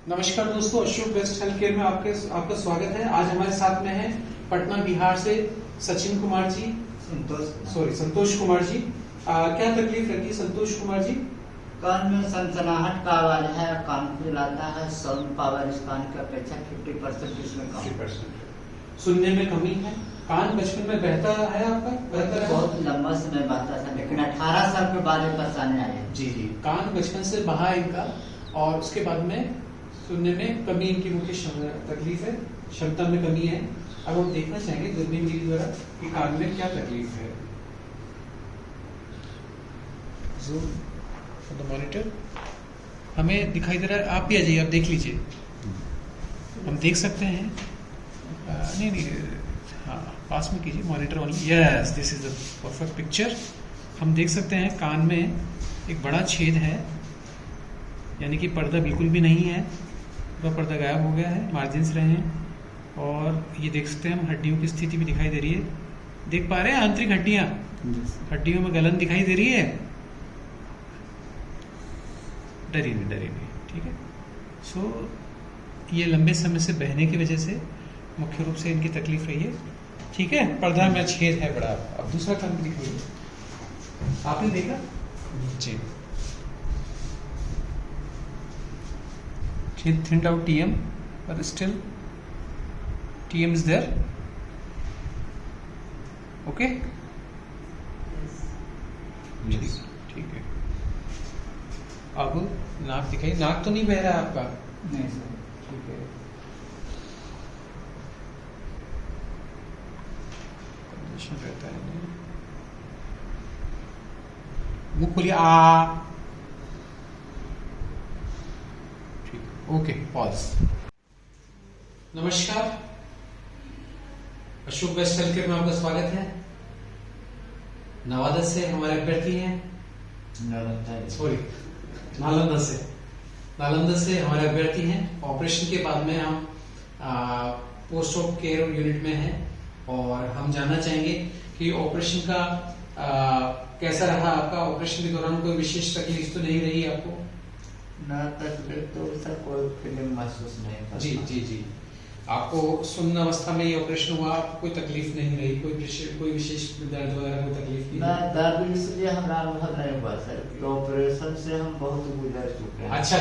नमस्कार दोस्तों, Ashok best health care में आपका स्वागत है। आज हमारे साथ में है पटना बिहार से संतोष कुमार जी। क्या तकलीफ रहती है संतोष कुमार जी? कान में सनसनाहट का आवाज है, कान खुलाता है, साउंड पावर इस कान की अपेक्षा 50% इसमें कम। 50% सुनने में कमी है। कान बचपन में बहता है आपका? बहता है बहुत लंबा समय बहता था, लेकिन 18 साल के बाद ये परेशानी आई है। जी, कान बचपन से बहा है इनका, और उसके बाद में सुनने में कमी इनकी मुख्य तकलीफ है, क्षमता में कमी है। अब हम देखना चाहेंगे दूरबीन विधि द्वारा कि कान में क्या तकलीफ है। जूम फॉर द मॉनिटर हमें दिखाई दे रहा है। आप भी आ जाइए, आप देख लीजिए। हम देख सकते हैं। नहीं, हाँ, पास में कीजिए मॉनिटर वाली। Yes, this is the perfect picture. हम देख सकते हैं कान में एक बड़ा छेद है, यानी कि पर्दा बिल्कुल भी नहीं है, पूरा पर्दा गायब हो गया है, मार्जिन्स रहे हैं। और ये देख सकते हैं हम, हड्डियों की स्थिति भी दिखाई दे रही है। देख पा रहे हैं आंतरिक हड्डियां, हड्डियों में गलन दिखाई दे रही है। डरिए नहीं, ठीक है। सो ये लंबे समय से बहने की वजह से मुख्य रूप से इनकी तकलीफ रही है, ठीक है। पर्दा में छेद है बड़ा। अब दूसरा काम दिखाइए। आपने देखा जी, thinned out TM, but still TM is there. Okay? Yes. ठीक है। अब नाक दिखाइए। नाक तो नहीं बह रहा है आपका? नहीं सर। ठीक है। कंडीशन रहता है नहीं। मुंह खोलिए। Okay, pause. नमस्कार, अशोक बेस्ट हेल्थ केयर में आपका स्वागत है। नवादा से हमारे अभ्यर्थी हैं। नालंदा से हमारे अभ्यर्थी हैं। ऑपरेशन के बाद में हम पोस्ट ऑप केयर यूनिट में हैं, और हम जानना चाहेंगे कि ऑपरेशन का कैसा रहा आपका। ऑपरेशन के दौरान कोई विशेष तकलीफ तो नहीं रही आपको? ना तकलीफ तो सर कोई फीलिंग महसूस नहीं करता। जी। आपको सुन्न अवस्था में ये ऑपरेशन हुआ, आपको कोई तकलीफ नहीं रही? कोई विशेष दर्द वगैरह कोई तकलीफ नहीं? ना दर्द इसलिए हमारा अनुभव नहीं हुआ सर, ऑपरेशन से हम बहुत गुजर चुके हैं। अच्छा,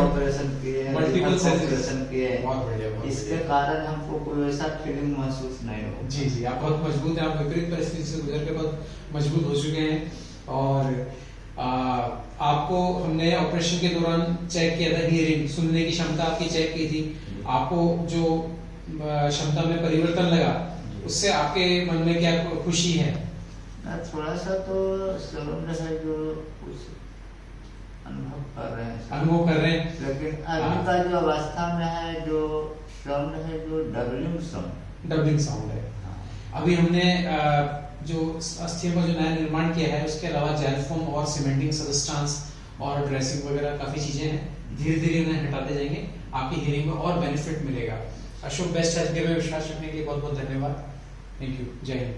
ऑपरेशन किए हैं, मल्टीपल ऑपरेशन किए हैं। बहुत बढ़िया। इसके कारण हमको कोई ऐसा फीलिंग महसूस नहीं हो। जी, आप बहुत मजबूत हैं। आप विपरीत परिस्थिति से गुजर के बहुत मजबूत हो चुके हैं। और आपको हमने ऑपरेशन के दौरान चेक किया था, हियरिंग, सुनने की क्षमता आपकी चेक की थी। आपको जो क्षमता में परिवर्तन लगा, उससे आपके मन में क्या खुशी है? थोड़ा सा तो शर्म है, जो कुछ अनुभव कर रहे हैं, लेकिन अभी का जो अवस्था में है, जो साउंड है, जो डबलिंग साउंड है। अभी हमने जो अस्थियों का जो नया निर्माण किया है, उसके अलावा जेल फोम और सीमेंटिंग सबस्टेंस और ड्रेसिंग वगैरह काफी चीजें हैं। धीरे धीरे उन्हें हटाते जाएंगे, आपकी हियरिंग में और बेनिफिट मिलेगा। अशोक बेस्ट हेल्थ केयर में विश्वास रखने के लिए बहुत बहुत धन्यवाद। Thank you. जय हिंद।